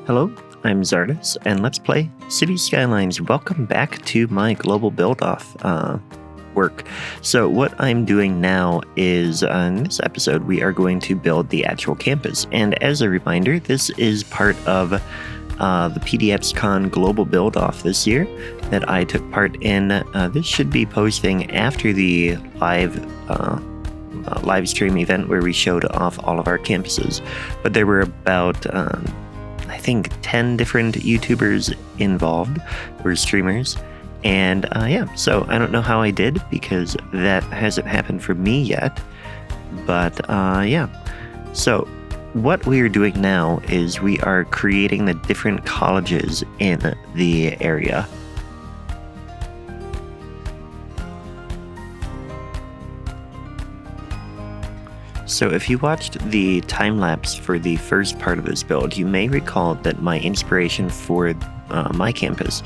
Hello, I'm Zardis, and let's play City Skylines. Welcome back to my Global Build-off work. So what I'm doing now is, in this episode, we are going to build the actual campus. And as a reminder, this is part of the PDXCon Global Build-off this year that I took part in. This should be posting after the live stream event where we showed off all of our campuses. But there were about I think 10 different YouTubers involved, or streamers, and so I don't know how I did because that hasn't happened for me yet, but so what we are doing now is we are creating the different colleges in the area. So if you watched the time-lapse for the first part of this build, you may recall that my inspiration for my campus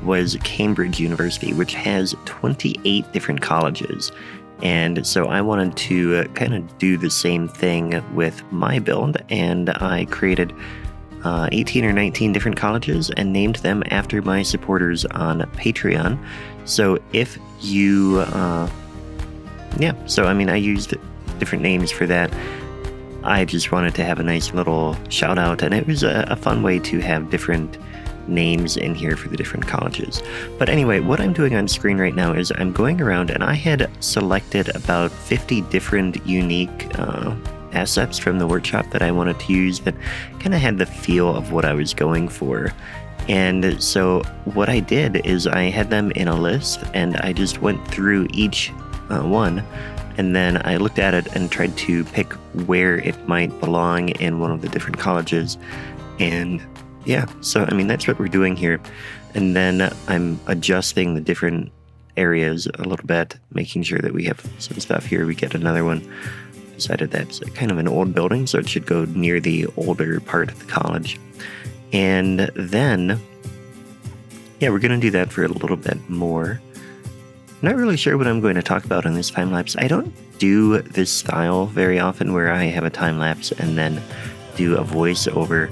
was Cambridge University, which has 28 different colleges. And so I wanted to kind of do the same thing with my build, and I created 18 or 19 different colleges and named them after my supporters on Patreon. So if you, I used different names for that. I just wanted to have a nice little shout out, and it was a fun way to have different names in here for the different colleges. But anyway, what I'm doing on screen right now is I'm going around, and I had selected about 50 different unique assets from the workshop that I wanted to use that kind of had the feel of what I was going for. And so what I did is I had them in a list, and I just went through each one, and then I looked at it and tried to pick where it might belong in one of the different colleges. And so that's what we're doing here. And then I'm adjusting the different areas a little bit, making sure that we have some stuff here. We get another one. Decided that's kind of an old building, so it should go near the older part of the college. And then, we're going to do that for a little bit more. Not really sure what I'm going to talk about in this time-lapse. I don't do this style very often where I have a time-lapse and then do a voiceover.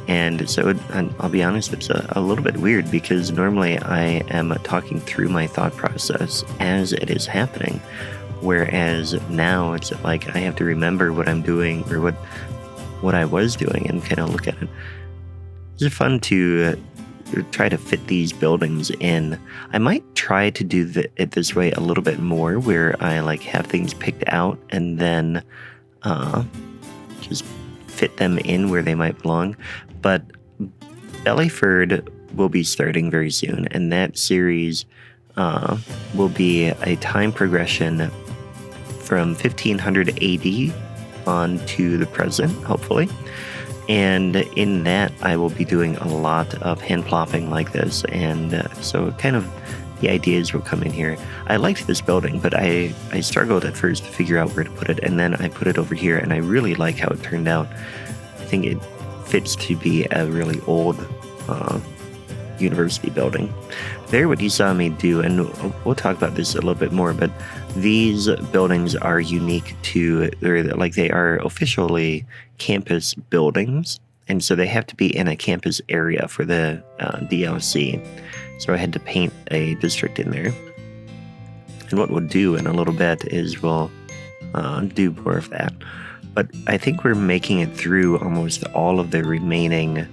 And so I'll be honest, it's a little bit weird because normally I am talking through my thought process as it is happening. Whereas now it's like I have to remember what I'm doing or what I was doing and kind of look at it. It's fun to try to fit these buildings in. I might try to do it this way a little bit more, where I have things picked out and then just fit them in where they might belong. But Bellyford will be starting very soon, and that series will be a time progression from 1500 AD on to the present, hopefully. And in that, I will be doing a lot of hand plopping like this, and so kind of the ideas will come in here. I liked this building, but I struggled at first to figure out where to put it, and then I put it over here, and I really like how it turned out. I think it fits to be a really old university building. There, what you saw me do, and we'll talk about this a little bit more, but these buildings are unique to, they are officially campus buildings, and so they have to be in a campus area for the DLC. So I had to paint a district in there. And what we'll do in a little bit is we'll do more of that. But I think we're making it through almost all of the remaining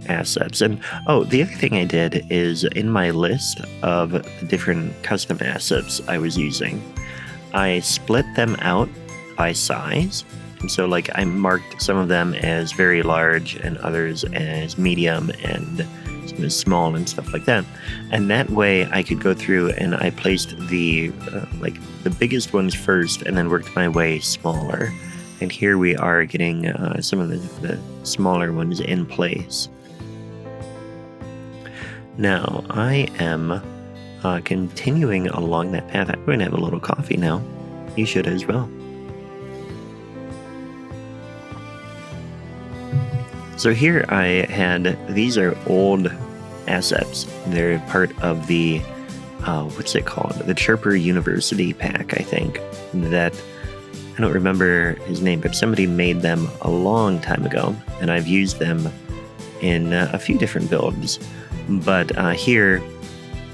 assets. And the other thing I did is in my list of the different custom assets I was using, I split them out by size. And so I marked some of them as very large and others as medium and some as small and stuff like that. And that way I could go through and I placed the biggest ones first and then worked my way smaller. And here we are getting some of the smaller ones in place. Now, I am continuing along that path. I'm going to have a little coffee now. You should as well. So here I had, these are old assets. They're part of the, what's it called? The Chirper University pack, I think. That, I don't remember his name, but somebody made them a long time ago. And I've used them in a few different builds, but here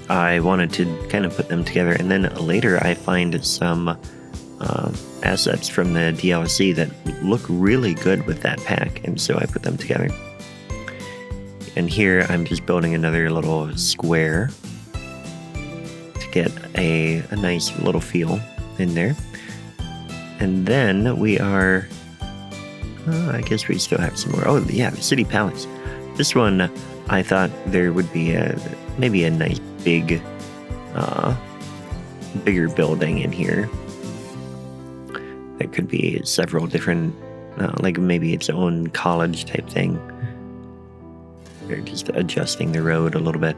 I wanted to kind of put them together, and then later I find some assets from the DLC that look really good with that pack, and so I put them together. And here I'm just building another little square to get a nice little feel in there. And then we are, I guess we still have some more. Oh yeah, the City Palace. This one, I thought there would be maybe a nice bigger building in here. That could be several different, like maybe its own college type thing. They're just adjusting the road a little bit.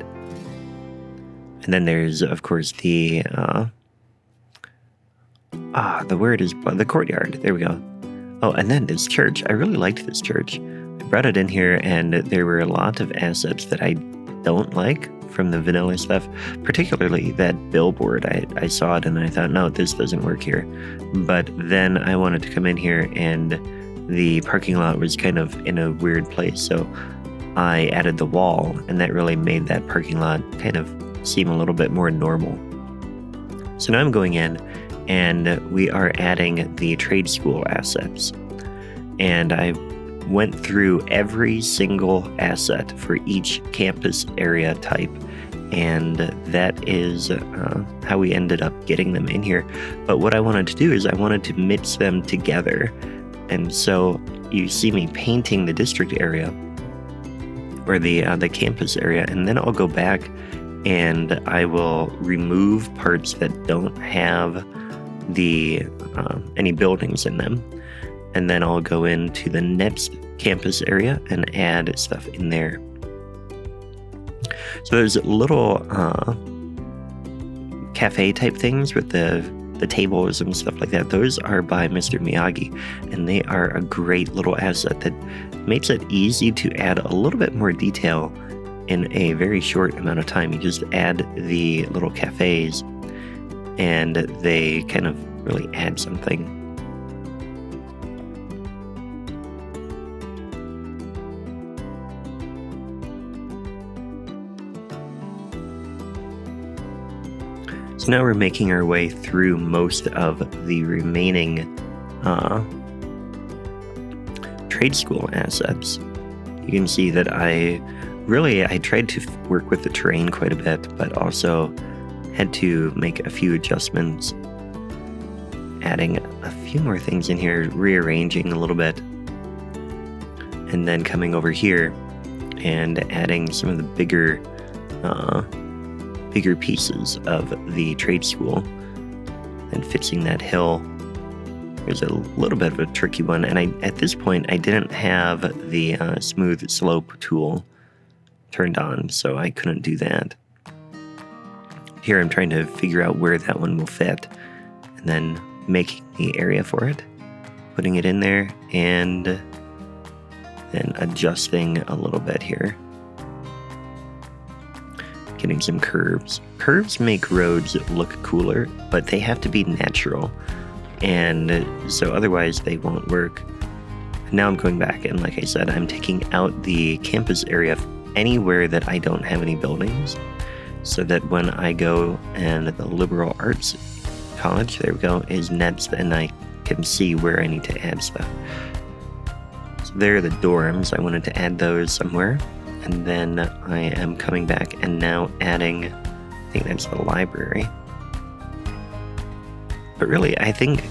And then there's, of course, the word is the courtyard. There we go. Oh, and then this church. I really liked this church. I brought it in here, and there were a lot of assets that I don't like from the vanilla stuff, particularly that billboard. I saw it and I thought, no, this doesn't work here. But then I wanted to come in here, and the parking lot was kind of in a weird place, so I added the wall, and that really made that parking lot kind of seem a little bit more normal. So now I'm going in, and we are adding the trade school assets. And I went through every single asset for each campus area type, and that is how we ended up getting them in here. But what I wanted to do is I wanted to mix them together, and so you see me painting the district area or the campus area, and then I'll go back and I will remove parts that don't have the any buildings in them, and then I'll go into the next campus area and add stuff in there. So there's little cafe type things with the tables and stuff like that. Those are by Mr. Miyagi, and they are a great little asset that makes it easy to add a little bit more detail in a very short amount of time. You just add the little cafes, and they kind of really add something. So now we're making our way through most of the remaining trade school assets. You can see that I tried to work with the terrain quite a bit, but also had to make a few adjustments, adding a few more things in here, rearranging a little bit, and then coming over here and adding some of the bigger pieces of the trade school and fixing that hill. There's a little bit of a tricky one, and at this point I didn't have the smooth slope tool turned on, so I couldn't do that. Here I'm trying to figure out where that one will fit, and then making the area for it, putting it in there, and then adjusting a little bit here. Getting some curves. Curves make roads look cooler, but they have to be natural, and so otherwise they won't work. Now I'm going back, and like I said, I'm taking out the campus area anywhere that I don't have any buildings, so that when I go and the liberal arts college, there we go, is next, and I can see where I need to add stuff. So there are the dorms. I wanted to add those somewhere. And then I am coming back and now adding, I think that's the library. But really, I think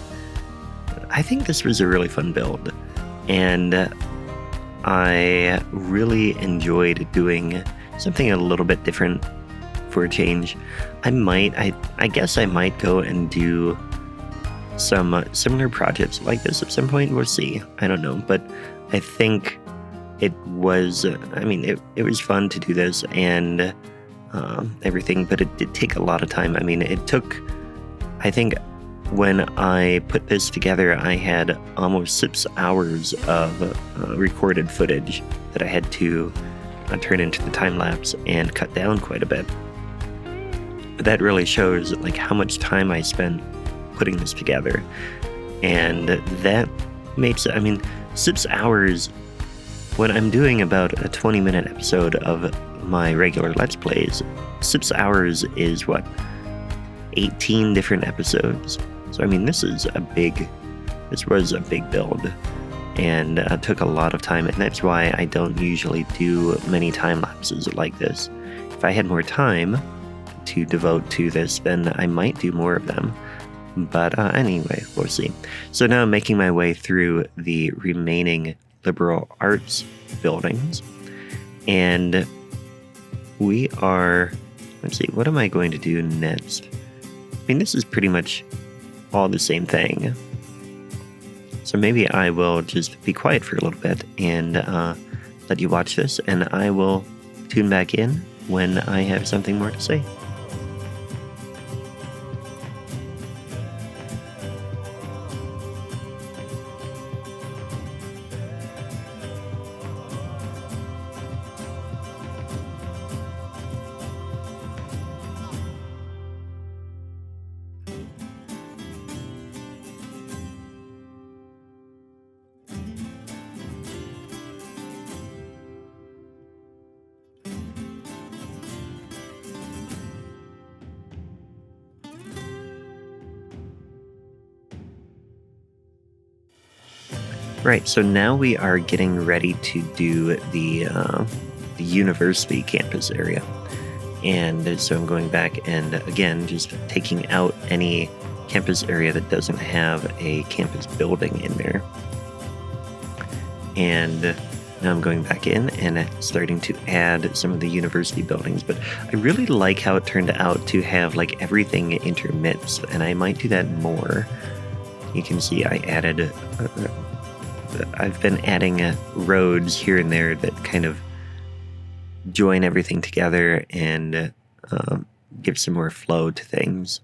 this was a really fun build, and I really enjoyed doing something a little bit different for a change. I guess I might go and do some similar projects like this at some point. We'll see. I don't know, but I think it was, it was fun to do this and everything, but it did take a lot of time. It took, I think when I put this together, I had almost 6 hours of recorded footage that I had to turn into the time lapse and cut down quite a bit. But that really shows like how much time I spent putting this together, and that makes it, 6 hours when I'm doing about a 20-minute episode of my regular Let's Plays, 6 hours is 18 different episodes. So I mean, this was a big build, and took a lot of time, and that's why I don't usually do many time lapses like this. If I had more time to devote to this, then I might do more of them. But anyway, we'll see. So now I'm making my way through the remaining liberal arts buildings, and we are, let's see, what am I going to do next? I mean, this is pretty much all the same thing. So maybe I will just be quiet for a little bit and let you watch this, and I will tune back in when I have something more to say. Right, so now we are getting ready to do the university campus area. And so I'm going back and, again, just taking out any campus area that doesn't have a campus building in there. And now I'm going back in and starting to add some of the university buildings. But I really like how it turned out to have, like, everything intermixed, and I might do that more. You can see I added... I've been adding roads here and there that kind of join everything together and give some more flow to things.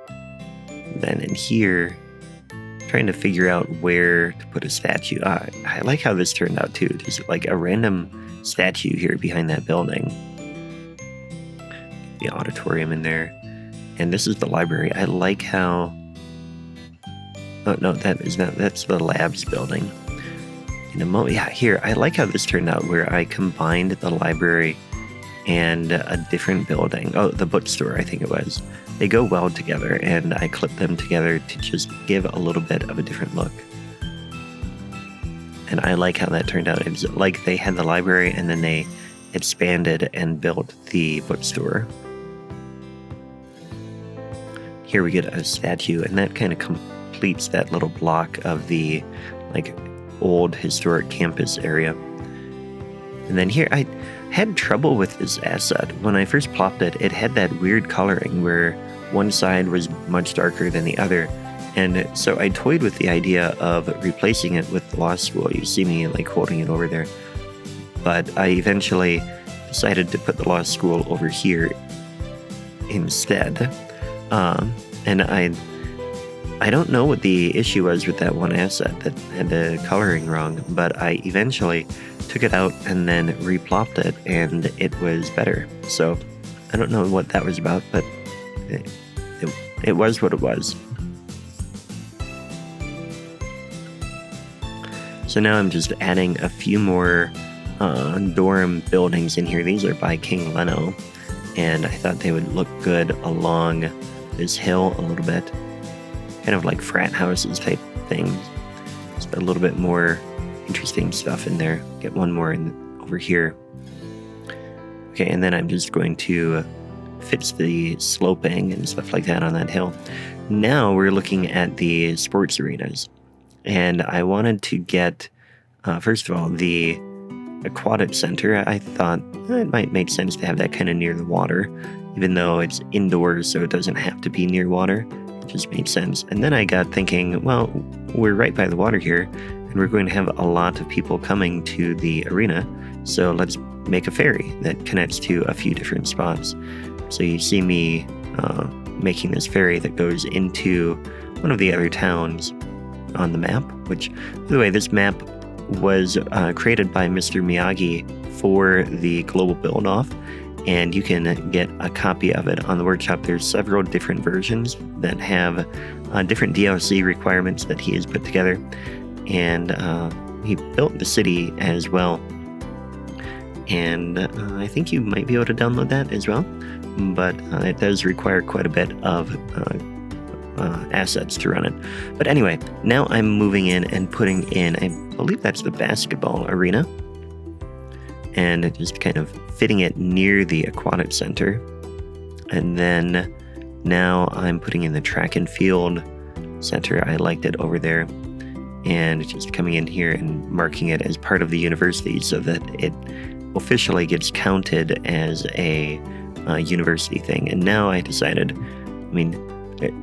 Then in here, trying to figure out where to put a statue. I like how this turned out too. Just like a random statue here behind that building. The auditorium in there. And this is the library. I like how... Oh, no, that is not, that's the labs building. In a moment, yeah, here, I like how this turned out, where I combined the library and a different building. Oh, the bookstore, I think it was. They go well together, and I clipped them together to just give a little bit of a different look. And I like how that turned out. It was like they had the library, and then they expanded and built the bookstore. Here we get a statue, and that kind of completes that little block of the like old historic campus area. And then here I had trouble with this asset. When I first plopped it, it had that weird coloring where one side was much darker than the other, and so I toyed with the idea of replacing it with the law school. You see me like holding it over there, but I eventually decided to put the law school over here instead. And I don't know what the issue was with that one asset that had the coloring wrong, but I eventually took it out and then replopped it, and it was better. So I don't know what that was about, but it was what it was. So now I'm just adding a few more dorm buildings in here. These are by King Leno, and I thought they would look good along this hill a little bit. Kind of like frat houses type things. Just a little bit more interesting stuff in there. Get one more over here. Okay, and then I'm just going to fix the sloping and stuff like that on that hill. Now we're looking at the sports arenas. And I wanted to get, first of all, the aquatic center. I thought it might make sense to have that kind of near the water, even though it's indoors, so it doesn't have to be near water. It just made sense. And then I got thinking, well, we're right by the water here, and we're going to have a lot of people coming to the arena, so let's make a ferry that connects to a few different spots. So you see me making this ferry that goes into one of the other towns on the map, which, by the way, this map was created by Mr. Miyagi for the Global Build-off, and you can get a copy of it on the workshop. There's several different versions that have different DLC requirements that he has put together, and he built the city as well. And I think you might be able to download that as well. But it does require quite a bit of assets to run it. But anyway, now I'm moving in and putting in, I believe that's the basketball arena. And just kind of fitting it near the aquatic center. And then now I'm putting in the track and field center. I liked it over there. And just coming in here and marking it as part of the university so that it officially gets counted as a university thing. And now I decided, I mean,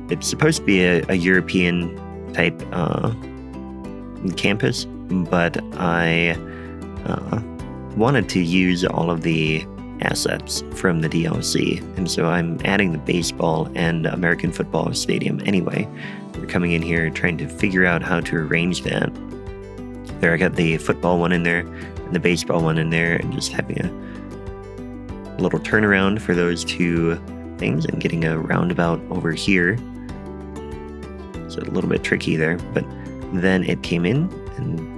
it's supposed to be a European type campus, but I wanted to use all of the assets from the DLC, and so I'm adding the baseball and American football stadium anyway. We're coming in here trying to figure out how to arrange that. There, I got the football one in there and the baseball one in there, and just having a little turnaround for those two things and getting a roundabout over here. So a little bit tricky there, but then it came in and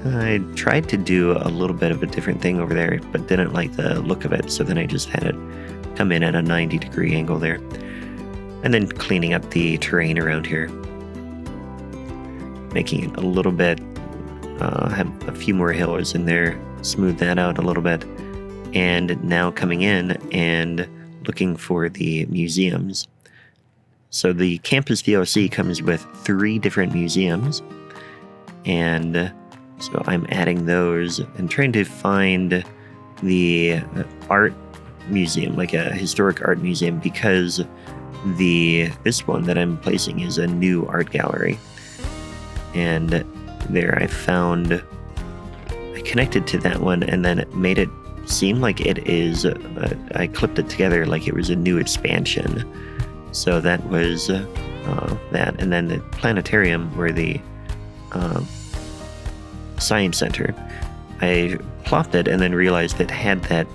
I tried to do a little bit of a different thing over there, but didn't like the look of it, so then I just had it come in at a 90-degree angle there. And then cleaning up the terrain around here, making it a little bit, have a few more hills in there, smooth that out a little bit. And now coming in and looking for the museums. So the campus DLC comes with 3 different museums, and so I'm adding those and trying to find the art museum, like a historic art museum, because this one that I'm placing is a new art gallery. And there I connected to that one and then made it seem like it is, I clipped it together like it was a new expansion. So that was that. And then the Planetarium, where the Science Center, I plopped it and then realized it had that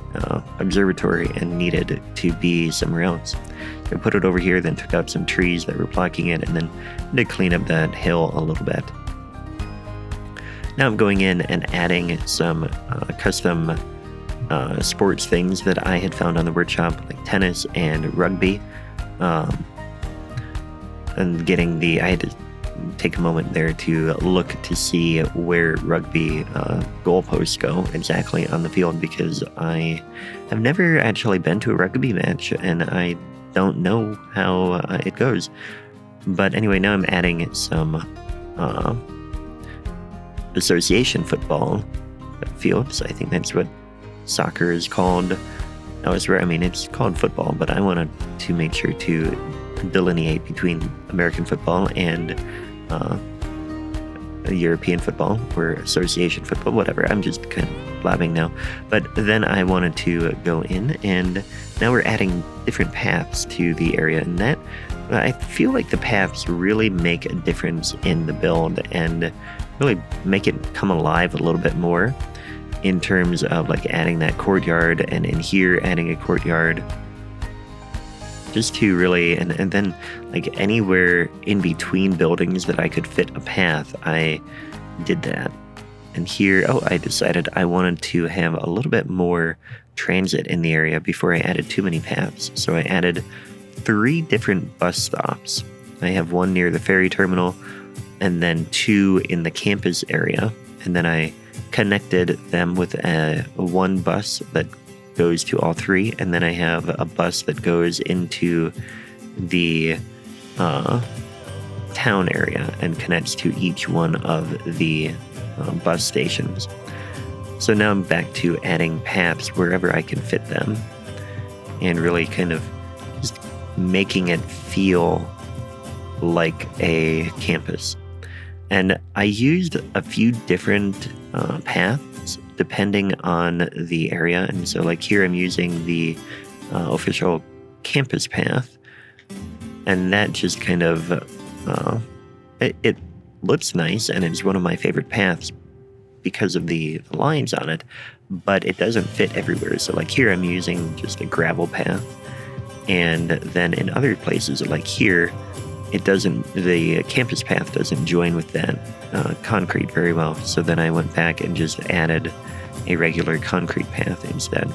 observatory and needed to be somewhere else. So I put it over here, then took out some trees that were blocking it, and then did clean up that hill a little bit. Now I'm going in and adding some custom sports things that I had found on the workshop, like tennis and rugby. And I had to take a moment there to look to see where rugby goalposts go exactly on the field, because I have never actually been to a rugby match and I don't know how it goes. But anyway, now I'm adding some association football fields. I think that's what soccer is called elsewhere. I mean, it's called football, but I wanted to make sure to delineate between American football and European football, or association football, whatever. I'm just kind of blabbing now. But then I wanted to go in, and now we're adding different paths to the area, and that I feel like the paths really make a difference in the build and really make it come alive a little bit more, in terms of like adding that courtyard, and in here adding a courtyard, just to really, and then like anywhere in between buildings that I could fit a path, I did that. And here, I decided I wanted to have a little bit more transit in the area before I added too many paths. So I added 3 different bus stops. I have one near the ferry terminal, and then 2 in the campus area. And then I connected them with one bus that goes to all 3, and then I have a bus that goes into the town area and connects to each one of the bus stations. So now I'm back to adding paths wherever I can fit them, and really kind of just making it feel like a campus. And I used a few different paths depending on the area. And so like here I'm using the official campus path, and that just kind of, it looks nice, and it's one of my favorite paths because of the lines on it, but it doesn't fit everywhere. So like here I'm using just a gravel path, and then in other places like here, the campus path doesn't join with that concrete very well. So then I went back and just added a regular concrete path instead.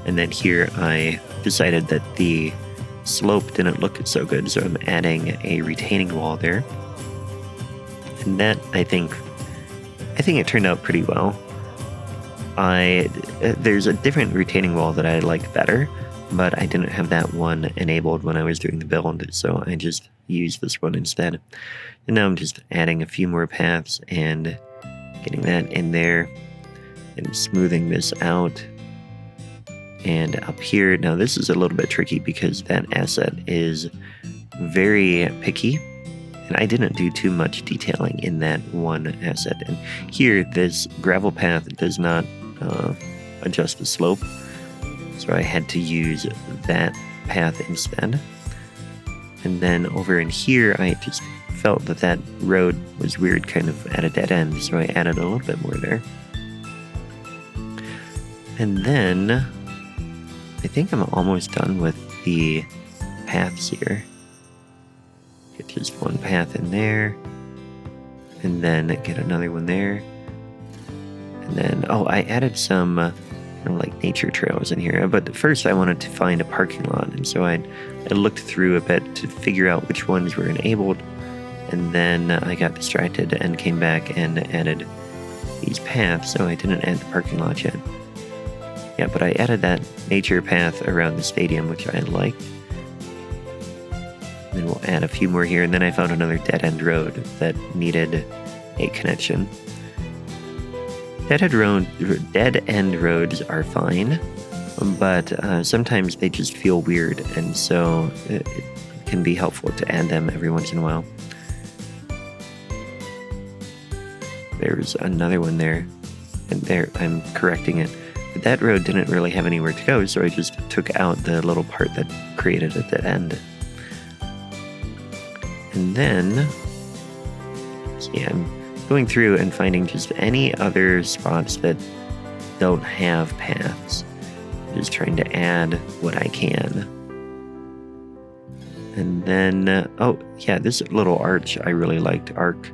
And then here I decided that the slope didn't look so good, so I'm adding a retaining wall there. And that, I think it turned out pretty well. There's a different retaining wall that I like better, but I didn't have that one enabled when I was doing the build, so I just used this one instead. And now I'm just adding a few more paths and getting that in there and smoothing this out. And up here, now this is a little bit tricky because that asset is very picky, and I didn't do too much detailing in that one asset. And here, this gravel path does not adjust the slope, so I had to use that path instead. And then over in here, I just felt that road was weird, kind of at a dead end, so I added a little bit more there. And then I think I'm almost done with the paths here. Get just one path in there, and then get another one there. And then, I added some like nature trails in here. But first I wanted to find a parking lot, and so I looked through a bit to figure out which ones were enabled. And then I got distracted and came back and added these paths, so I didn't add the parking lot yet. Yeah, but I added that nature path around the stadium, which I liked. Then we'll add a few more here, and then I found another dead-end road that needed a connection. Dead-end roads are fine, but sometimes they just feel weird, and so it can be helpful to add them every once in a while. There's another one there, and there I'm correcting it. But that road didn't really have anywhere to go, so I just took out the little part that created a dead end. And then, I'm going through and finding just any other spots that don't have paths. Just trying to add what I can. And then, this little arch I really liked, arc.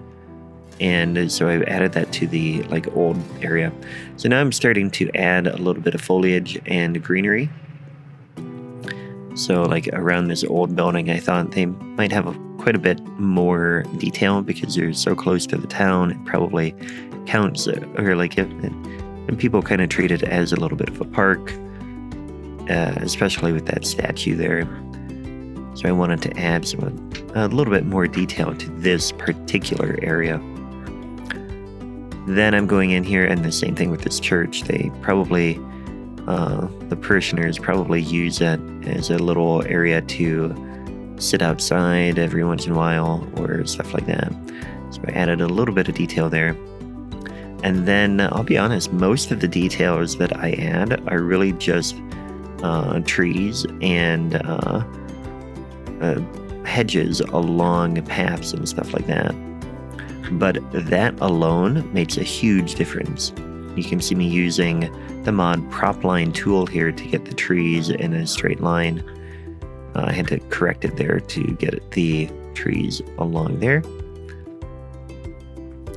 And so I added that to the old area. So now I'm starting to add a little bit of foliage and greenery. So around this old building, I thought they might have quite a bit more detail because they're so close to the town. It probably counts, and people kind of treat it as a little bit of a park, especially with that statue there. So I wanted to add a little bit more detail to this particular area. Then I'm going in here, and the same thing with this church. They probably, the parishioners probably use it as a little area to sit outside every once in a while or stuff like that. So I added a little bit of detail there. And then I'll be honest, most of the details that I add are really just trees and hedges along paths and stuff like that. But that alone makes a huge difference. You can see me using the mod prop line tool here to get the trees in a straight line. I had to correct it there to get the trees along there.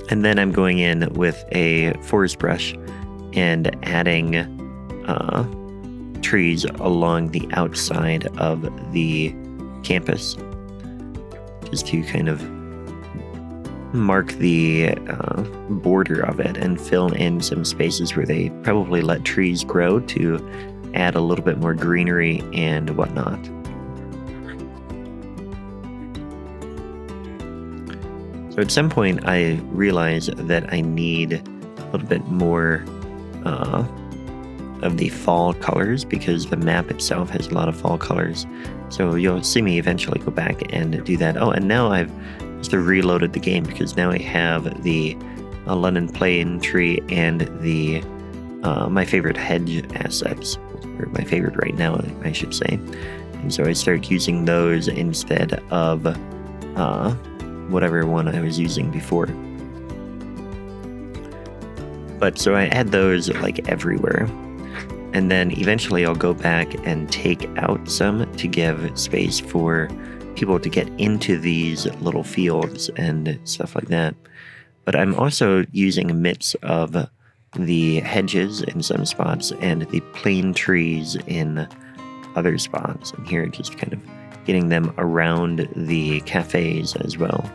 And then I'm going in with a forest brush and adding trees along the outside of the campus, just to kind of mark the border of it and fill in some spaces where they probably let trees grow to add a little bit more greenery and whatnot. So at some point I realized that I need a little bit more of the fall colors because the map itself has a lot of fall colors. So you'll see me eventually go back and do that. And now I've just reloaded the game because now I have the London plane tree and the my favorite hedge assets, or my favorite right now, I should say. And so I start using those instead of whatever one I was using before. But so I add those everywhere. And then eventually I'll go back and take out some to give space for people to get into these little fields and stuff like that. But I'm also using a mix of the hedges in some spots and the plain trees in other spots. And here, just kind of getting them around the cafes as well.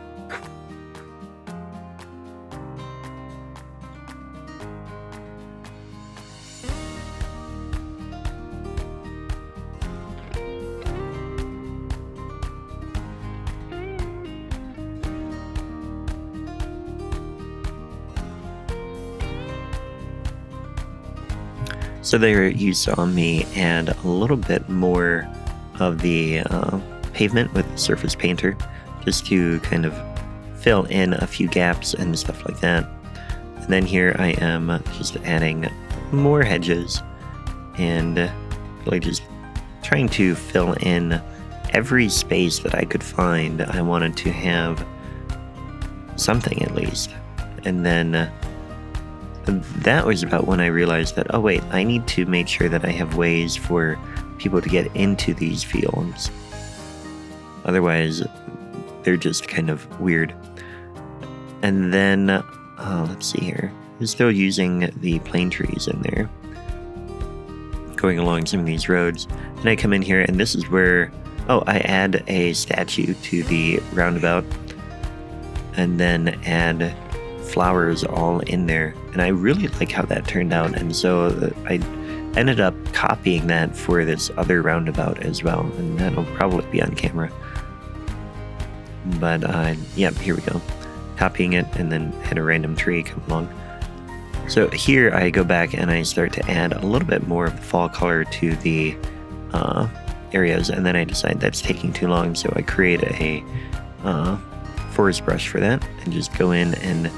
So there you saw me add a little bit more of the pavement with the Surface Painter, just to kind of fill in a few gaps and stuff like that. And then here I am just adding more hedges and really just trying to fill in every space that I could find. I wanted to have something at least. And then that was about when I realized that, oh wait, I need to make sure that I have ways for people to get into these fields. Otherwise, they're just kind of weird. And then, let's see here. I'm still using the plane trees in there, going along some of these roads. And I come in here, and this is where, I add a statue to the roundabout, and then add flowers all in there, and I really like how that turned out, and so I ended up copying that for this other roundabout as well, and that'll probably be on camera. But yeah, here we go, copying it, and then had a random tree come along. So here I go back and I start to add a little bit more of the fall color to the areas, and then I decide that's taking too long, so I create a forest brush for that, and just go in and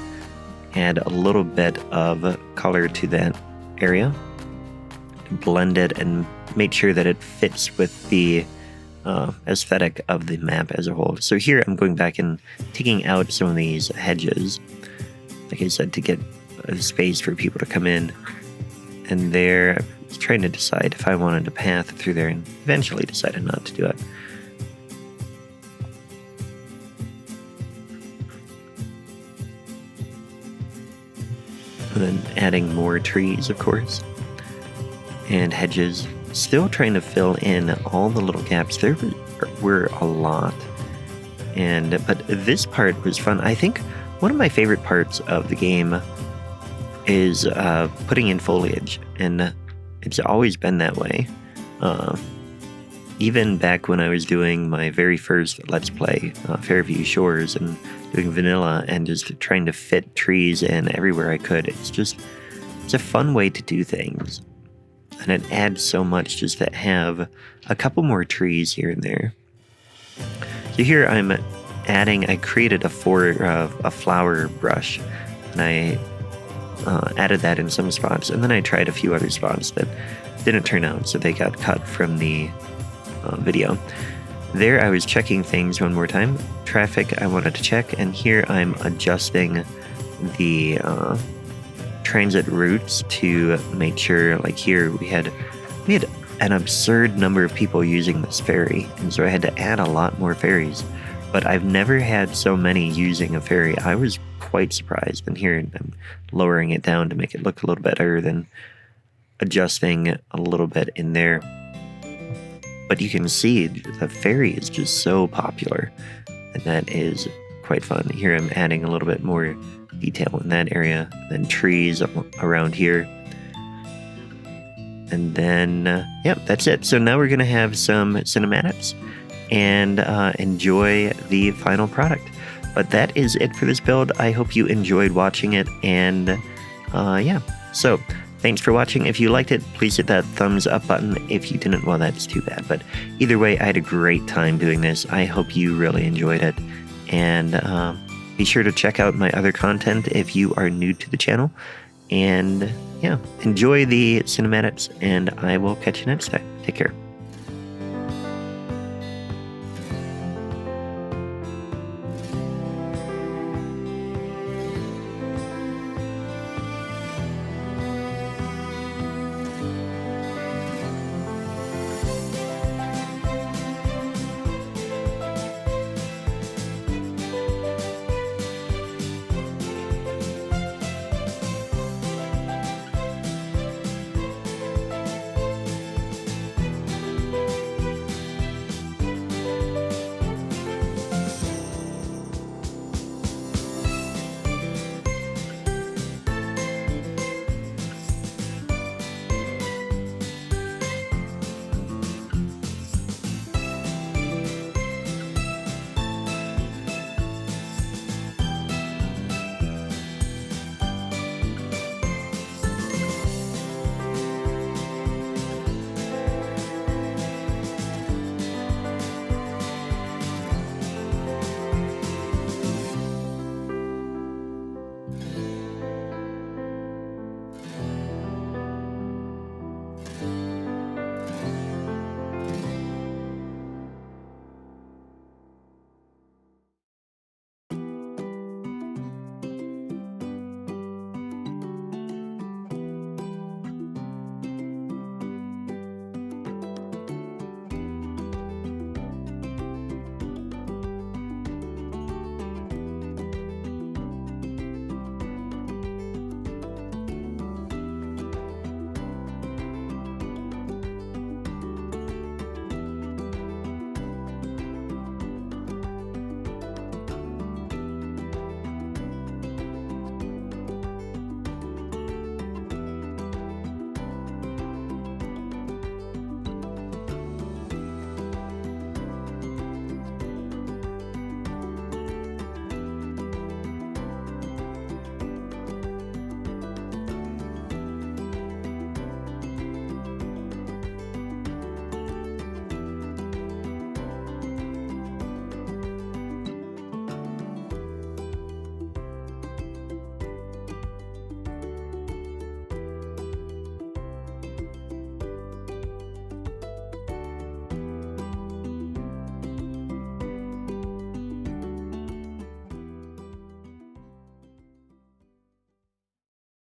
add a little bit of color to that area, blend it, and make sure that it fits with the aesthetic of the map as a whole. So here I'm going back and taking out some of these hedges, like I said, to get a space for people to come in. And there, I was trying to decide if I wanted a path through there, and eventually decided not to do it. And then adding more trees, of course, and hedges, still trying to fill in all the little gaps. There were a lot, but this part was fun. I think one of my favorite parts of the game is putting in foliage, and it's always been that way. Even back when I was doing my very first Let's Play, Fairview Shores, and doing vanilla, and just trying to fit trees in everywhere I could. It's a fun way to do things. And it adds so much just to have a couple more trees here and there. So here I created a flower brush, and I added that in some spots, and then I tried a few other spots that didn't turn out, so they got cut from the video. There I was checking things one more time. Traffic I wanted to check, and here I'm adjusting the transit routes to make sure, like here we had an absurd number of people using this ferry, and so I had to add a lot more ferries. But I've never had so many using a ferry. I was quite surprised, and here I'm lowering it down to make it look a little better, than adjusting a little bit in there. But you can see the ferry is just so popular, and that is quite fun. Here I'm adding a little bit more detail in that area, and then trees around here. And then, that's it. So now we're going to have some cinematics and enjoy the final product. But that is it for this build. I hope you enjoyed watching it, and so thanks for watching. If you liked it, please hit that thumbs up button. If you didn't, well, that's too bad. But either way, I had a great time doing this. I hope you really enjoyed it. And be sure to check out my other content if you are new to the channel. And enjoy the cinematics, and I will catch you next time. Take care.